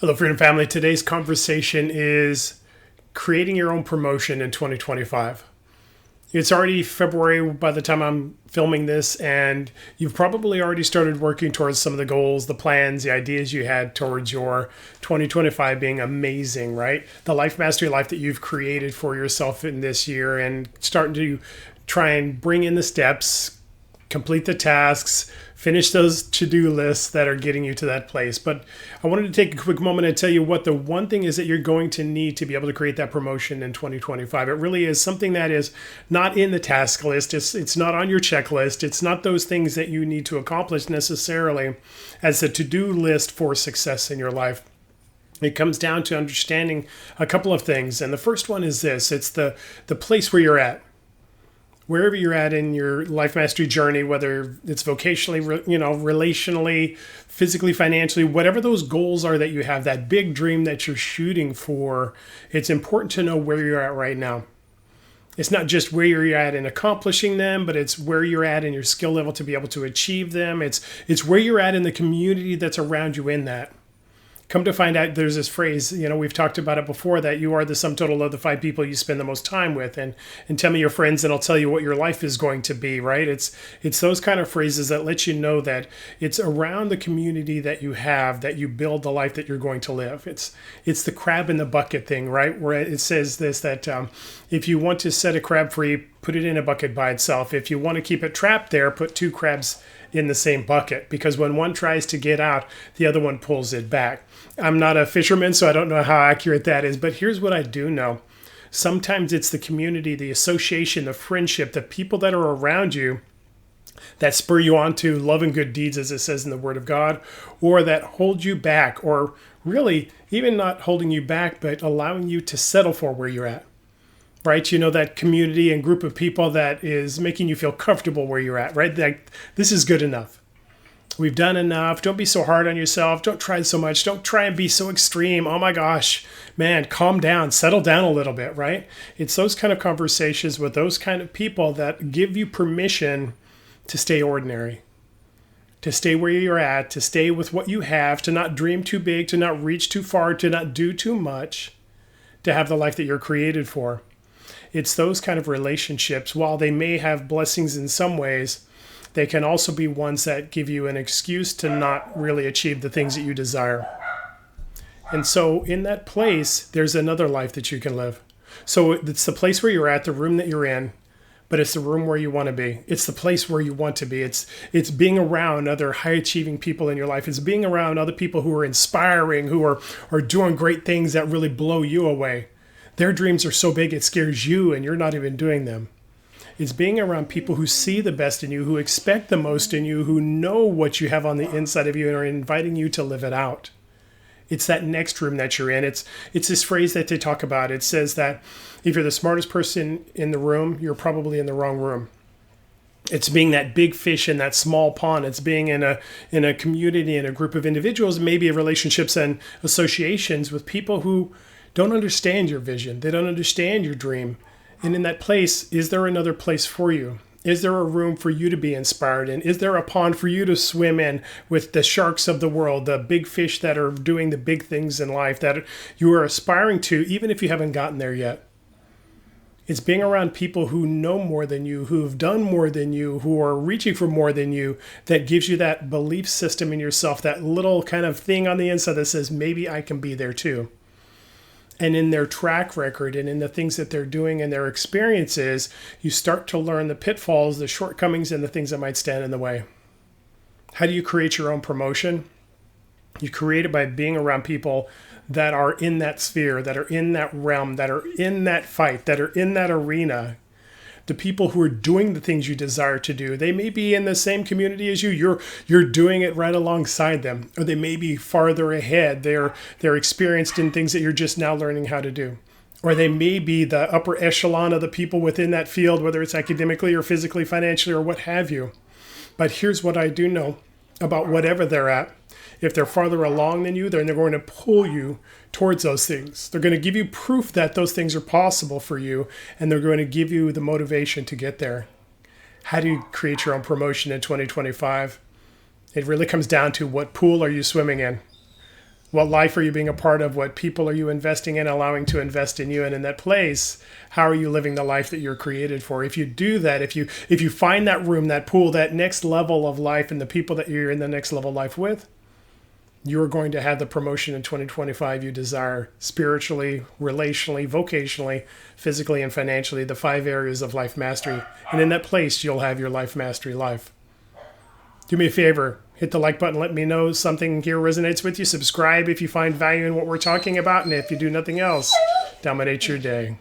Hello, Freedom Family. Today's conversation is creating your own promotion in 2025. It's already February by the time I'm filming this, and you've probably already started working towards some of the goals, the plans, the ideas you had towards your 2025 being amazing, right? The life mastery life that you've created for yourself in this year, and starting to try and bring in the steps, complete the tasks, finish those to-do lists that are getting you to that place. But I wanted to take a quick moment and tell you what the one thing is that you're going to need to be able to create that promotion in 2025. It really is something that is not in the task list. It's not on your checklist. It's not those things that you need to accomplish necessarily as a to-do list for success in your life. It comes down to understanding a couple of things. And the first one is this. It's the place where you're at. Wherever you're at in your life mastery journey, whether it's vocationally, relationally, physically, financially, whatever those goals are that you have, that big dream that you're shooting for, it's important to know where you're at right now. It's not just where you're at in accomplishing them, but it's where you're at in your skill level to be able to achieve them. It's where you're at in the community that's around you in that. Come to find out, there's this phrase, we've talked about it before, that you are the sum total of the 5 people you spend the most time with. And tell me your friends and I'll tell you what your life is going to be, right? It's those kind of phrases that let you know that it's around the community that you have that you build the life that you're going to live. It's the crab in the bucket thing, right? Where it says this, that if you want to set a crab free, put it in a bucket by itself. If you want to keep it trapped there, put 2 crabs in the same bucket, because when one tries to get out, the other one pulls it back. I'm not a fisherman, so I don't know how accurate that is, but here's what I do know. Sometimes it's the community, the association, the friendship, the people that are around you that spur you on to love and good deeds, as it says in the Word of God, or that hold you back, or really even not holding you back, but allowing you to settle for where you're at. Right? That community and group of people that is making you feel comfortable where you're at, right? Like, this is good enough. We've done enough. Don't be so hard on yourself. Don't try so much. Don't try and be so extreme. Oh my gosh, man, calm down, settle down a little bit, right? It's those kind of conversations with those kind of people that give you permission to stay ordinary, to stay where you're at, to stay with what you have, to not dream too big, to not reach too far, to not do too much, to have the life that you're created for. It's those kind of relationships, while they may have blessings in some ways, they can also be ones that give you an excuse to not really achieve the things that you desire. And so in that place, there's another life that you can live. So it's the place where you're at, the room that you're in, but it's the room where you want to be. It's the place where you want to be. It's being around other high-achieving people in your life. It's being around other people who are inspiring, who are doing great things that really blow you away. Their dreams are so big it scares you and you're not even doing them. It's being around people who see the best in you, who expect the most in you, who know what you have on the inside of you and are inviting you to live it out. It's that next room that you're in. It's this phrase that they talk about. It says that if you're the smartest person in the room, you're probably in the wrong room. It's being that big fish in that small pond. It's being in a community, in a group of individuals, maybe relationships and associations with people who don't understand your vision. They don't understand your dream. And in that place, is there another place for you? Is there a room for you to be inspired in? Is there a pond for you to swim in with the sharks of the world, the big fish that are doing the big things in life that you are aspiring to, even if you haven't gotten there yet? It's being around people who know more than you, who have done more than you, who are reaching for more than you, that gives you that belief system in yourself, that little kind of thing on the inside that says, maybe I can be there too. And in their track record and in the things that they're doing and their experiences, you start to learn the pitfalls, the shortcomings, and the things that might stand in the way. How do you create your own promotion? You create it by being around people that are in that sphere, that are in that realm, that are in that fight, that are in that arena. The people who are doing the things you desire to do. They may be in the same community as you. You're doing it right alongside them. Or they may be farther ahead. They're experienced in things that you're just now learning how to do. Or they may be the upper echelon of the people within that field, whether it's academically or physically, financially, or what have you. But here's what I do know about whatever they're at. If they're farther along than you, then they're going to pull you towards those things. They're going to give you proof that those things are possible for you, and they're going to give you the motivation to get there. How do you create your own promotion in 2025? It really comes down to what pool are you swimming in? What life are you being a part of? What people are you investing in, allowing to invest in you? And in that place, how are you living the life that you're created for? If you do that, if you find that room, that pool, that next level of life, and the people that you're in the next level of life with, you're going to have the promotion in 2025 you desire spiritually, relationally, vocationally, physically, and financially, the 5 areas of life mastery. And in that place, you'll have your life mastery life. Do me a favor, hit the like button, let me know something here resonates with you. Subscribe if you find value in what we're talking about. And if you do nothing else, dominate your day.